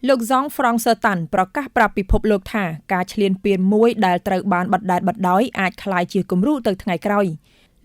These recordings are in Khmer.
លោកហ្សង់ហ្វ្រង់សឺតាន់ប្រកាសប្រាប់ពិភពលោកថាការឈ្លានពានមួយដែលត្រូវបានបដិសេធបដ ாய் អាចក្លាយជាគំរូទៅថ្ងៃក្រោយ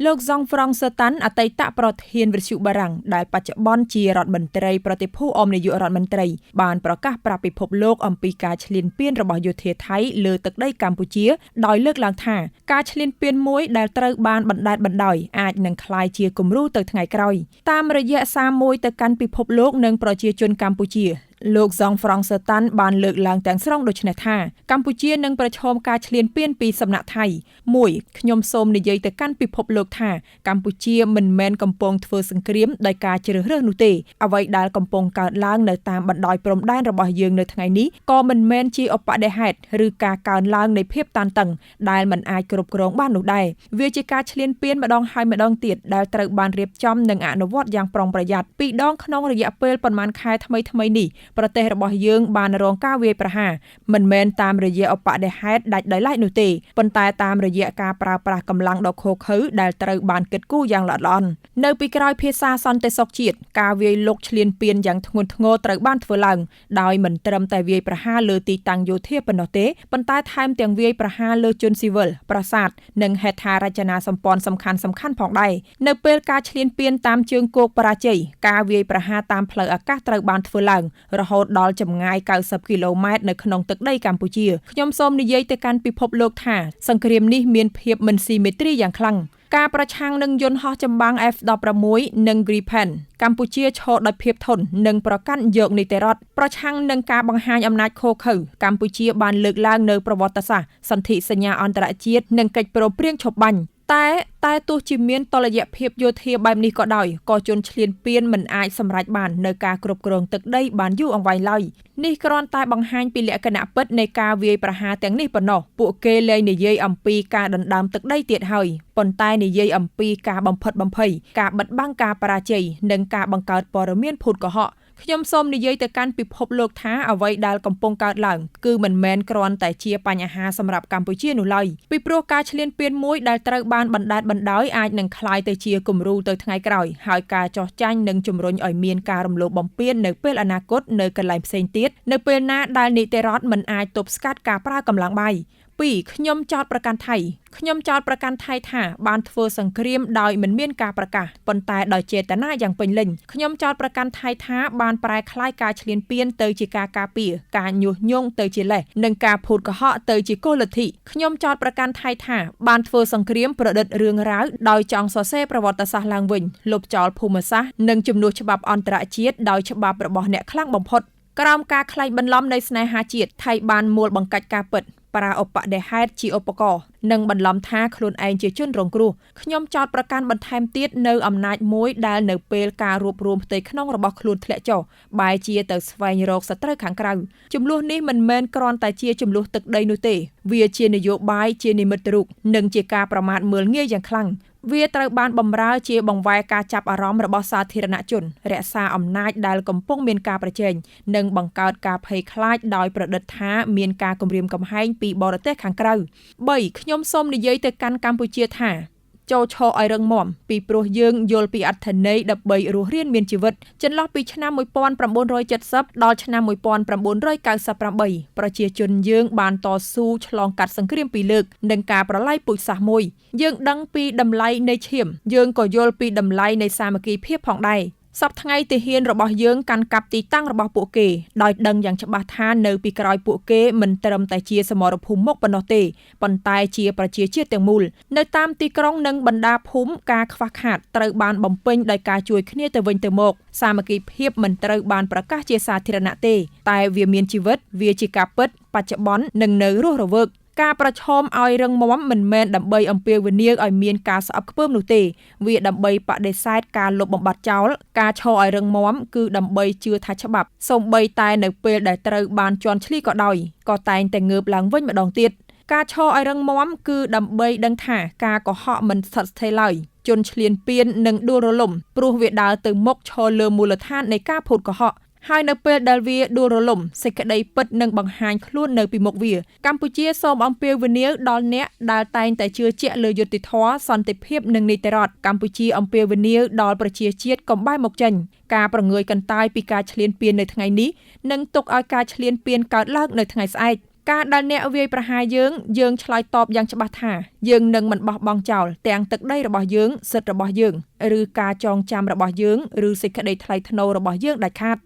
លោកហ្សង់ហ្វ្រង់សឺតាន់អតីតប្រធានវិទ្យុបារាំងដែលបច្ចុប្បន្នជារដ្ឋមន្ត្រីប្រតិភូអមនាយករដ្ឋមន្ត្រីបានប្រកាសប្រាប់ពិភពលោកអំពីការឈ្លានពានរបស់យោធាថៃលើទឹកដីកម្ពុជាដោយលើកឡើងថាការឈ្លានពានមួយដែលត្រូវបានបដិសេធបដ ாய் អាចនឹងក្លាយជាគំរូទៅថ្ងៃក្រោយតាមរយៈសារមួយទៅកាន់ពិភពលោកនិងប្រជាជនកម្ពុជាលោកហ្សង់ហ្វ្រង់សឺតាន់បានលើកឡើងទាំងស្រុងដូចនេះថាកម្ពុជានឹងប្រឈមការឈ្លានពានពីសំណាក់ថៃ1ខ្ញុំសូមនិយាយទៅកាន់ពិភពលោកថាកម្ពុជាមិនមែនកំពុងធ្វើសង្គ្រាមដោយការជ្រើសរើសនោះទេអ្វីដែលកំពុងកើតឡើងនៅតាមបណ្ដោយព្រំដែនរបស់យើងនៅថ្ងៃនេះក៏មិនមែនជាឧបដិហេតុឬការកើនឡើងនៃភាពតានតឹងដែលមិនអាចគ្រប់គ្រងបាននោះដែរវាជាការឈ្លានពានម្ដងហើយម្ដងទៀតដែលត្រូវបានរៀបចំនិងអនុវត្តយ៉ាងប្រុងប្រយ័ត្នពីរដងក្នុងរយៈពេលប៉ុន្មានខែថ្មីនេះប្រទេសរបស់យើងបានរងការវាយប្រហារមិនមែនតាមរយៈឧបដិហេតុដាច់ដោយឡែកនោះទេប៉ុន្តែតាមរយៈការប្រើប្រាស់កម្លាំងដ៏ឃោរឃៅដែលត្រូវបានគិតគូរយ៉ាងល្អិតល្អន់នៅពីក្រោយភាសាសន្តិសុខជាតិការវាយលុកឈ្លានពានយ៉ាងធ្ងន់ធ្ងរត្រូវបានធ្វើឡើងដោយមិនត្រឹមតែវាយប្រហារលើទីតាំងយោធាប៉ុណ្ណោះទេប៉ុន្តែថែមទាំងវាយប្រហារលើជនស៊ីវិលប្រាសាទនិងហេដ្ឋារចនាសម្ព័ន្ធសំខាន់ៗផងដែរនៅពេលការឈ្លានពានតាមជើងគោកបរាជ័យការវាយប្រហារតាមផ្លូវអាកាសត្រូវបានធ្វើឡើងរហូតដល់ចម្ងាយ90គីឡូម៉ែត្រនៅក្នុងទឹកដីកម្ពុជាខ្ញុំសូមនិយាយទៅកាន់ពិភពលោកថាសង្គ្រាមនេះមានភាពមិនស៊ីមេទ្រីយ៉ាងខ្លាំងការប្រឆាំងនឹងយន្តហោះចម្បាំង F-16 និង Gripen កម្ពុជាឈរដោយភាពធន់និងប្រកាន់យកនីតិរដ្ឋប្រឆាំងនឹងការបង្ហាញអំណាចឃោរឃៅកម្ពុជាបានលើកឡើងនៅប្រវត្តិសាស្ត្រសន្ធិសញ្ញាអន្តរជាតិនិងកិច្ចព្រមព្រៀងឈប់បាញ់តែទោះជាមានតុល្យភាពយោធាបែបនេះក៏ដោយក៏ជនឈ្លានពានមិនអាចសម្រេចបាននៅការគ្រប់គ្រងទឹកដីបានយូរអង្វែងឡើយនេះគ្រាន់តែបង្ហាញពីលក្ខណៈពិតនៃការវាយប្រហារទាំងនេះប៉ុណ្ណោះពួកគេលែងនិយាយអំពីការដណ្ដើមទឹកដីទៀតហើយប៉ុន្តែនិយាយអំពីការបំផិតបំភ័យការបិទបាំងការបរាជ័យនិងការបង្កើតព័ត៌មានភូតកុហកខ្ញុំសូមនិយាយទៅកាន់ពិភពលោកថាអ្វីដែលកំពុងកើតឡើងគឺមិនមែនគ្រាន់តែជាបញ្ហាសម្រាប់កម្ពុជានោះឡើយពីព្រោះការឈ្លានពានមួយដែលត្រូវបានបណ្ដេតបណ្ដោយអាចនឹងក្លាយទៅជាគំរូទៅថ្ងៃក្រោយហើយការចោះចាញ់នឹងជំរុញឲ្យមានការរំលោភបំពាននៅពេលអនាគតនៅកន្លែងផ្សេងទៀតនៅពេលណាដែលនីតិរដ្ឋមិនអាចទប់ស្កាត់ការប្រើកម្លាំងបាយ2ខ្ញុំចោទប្រកាន់ថៃថាបានធ្វើសង្គ្រាមដោយមិនមានការប្រកាសប៉ុន្តែដោយចេតនាយ៉ាងពេញលេញខ្ញុំចោទប្រកាន់ថៃថាបានប្រែក្លាយការឈ្លានពានទៅជាការការពារការញុះញង់ទៅជាលេសនិងការភូតកុហកទៅជាគោលលទ្ធិខ្ញុំចោទប្រកាន់ថៃថាបានធ្វើសង្គ្រាមប្រឌិតរឿងរ៉ាវដោយចង់សរសេរប្រវត្តិសាស្ត្រឡើងវិញលុបចោលភូមិសាស្ត្រនិងជំនួសច្បាប់អន្តរជាតិដោយច្បាប់របស់អ្នកខ្លាំងបំផុតក្រោមការក្លែងបន្លំនៃស្នេហាជាតិថៃបានមួលបង្កាច់ការពិតប្រើឧបដិហេតុជាឧបករណ៍និងបន្លំថាខ្លួនឯងជាជនរងគ្រោះខ្ញុំចោទប្រកាន់បន្ថែមទៀតនៅអំណាចមួយដែលនៅពេលការរួបរวมផ្ទៃក្នុងរបស់ខ្លួនធ្លាក់ចុះបែរជាទៅស្វែងរកសត្រូវខាងក្រៅចំនួននេះមិនមែនគ្រាន់តែជាចំនួនទឹកដីនោះទេវាជានយោបាយជានិមិត្តរូបនិងជាការប្រមាថមើលងាយយ៉ាងខ្លាំងវាត្រូវបានបម្រើជាបង្វែរការចាប់អារម្មណ៍របស់សាធារណជនរក្សាអំណាចដែលកំពុងមានការប្រជែងនិងបង្កើតការភ័យខ្លាចដោយប្រឌិតថាមានការគំរាមកំហែងពីបរទេសខាងក្រៅ3ខ្ញុំសូមនិយាយទៅកាន់កម្ពុជាថាចូលឈរឲ្យរឹងមាំពីព្រោះយើងយល់ពីអត្ថន័យដើម្បីរស់រានមានជីវិតចន្លោះពីឆ្នាំ1970ដល់ឆ្នាំ1998ប្រជាជនយើងបានតស៊ូឆ្លងកាត់សង្គ្រាមពីរលើកនិងការប្រឡាយពូជសាសន៍មួយយើងដឹងពីតម្លៃនៃឈាមយើងក៏យល់ពីតម្លៃនៃសាមគ្គីភាពផងដែរសប្តាហ៍ថ្ងៃទាហានរបស់យើងកាន់កាប់ទីតាំងរបស់ពួកគេដោយដឹងយ៉ាងច្បាស់ថានៅពីក្រោយពួកគេមិនត្រឹមតែជាសមរភូមិមុខប៉ុណ្ណោះទេប៉ុន្តែជាប្រជាជាតិទាំងមូលនៅតាមទីក្រុងនិងបណ្ដាភូមិការខ្វះខាតត្រូវបានបំពេញដោយការជួយគ្នាទៅវិញទៅមកសាមគ្គីភាពមិនត្រូវបានប្រកាសជាសាធារណៈទេតែវាមានជីវិតវាជាការពិតបច្ចុប្បន្ននិងនៅរស់រវើកការប្រឈមឲ្យរឹងមាំមិនមែនដើម្បីអំពាវនាវឲ្យមានការស្អប់ខ្ពើមនោះទេវាដើម្បីបដិសេធការលុបបំបាត់ចោលការឈរឲ្យរឹងមាំគឺដើម្បីជឿថាច្បាប់សូម្បីតែនៅពេលដែលត្រូវបានជន់ឈ្លីក៏ដោយក៏តែងតែងើបឡើងវិញម្ដងទៀតការឈរឲ្យរឹងមាំគឺដើម្បីដឹងថាការកុហកមិនស្ថិតស្ថេរឡើយជនឈ្លានពាននឹងដួលរលំព្រោះវាដើរទៅមុខឈរលើមូលដ្ឋាននៃការភូតកុហក ហើយនៅពេលដែលវាដួលរលំសេចក្តីពិតនឹងបង្ហាញខ្លួននៅពីមុខវាកម្ពុជាសូមអំពាវនាវដល់អ្នកដែលតែងតែជឿជាក់លើយុត្តិធម៌សន្តិភាពនិងនីតិរដ្ឋកម្ពុជាអំពាវនាវដល់ប្រជាជាតិកុំបែរមុខចេញការប្រងើយកន្តើយពីការឈ្លានពាននៅថ្ងៃនេះនឹងទុកឲ្យការឈ្លានពានកើតឡើងនៅថ្ងៃស្អែកការដែលអ្នកវាយប្រហារយើងឆ្លើយតបយ៉ាងច្បាស់ថាយើងនឹងមិនបោះបង់ចោលទាំងទឹកដីរបស់យើងសិទ្ធិរបស់យើងឬការចងចាំរបស់យើងឬសេចក្តីថ្លៃថ្នូររបស់យើងដាច់ខាត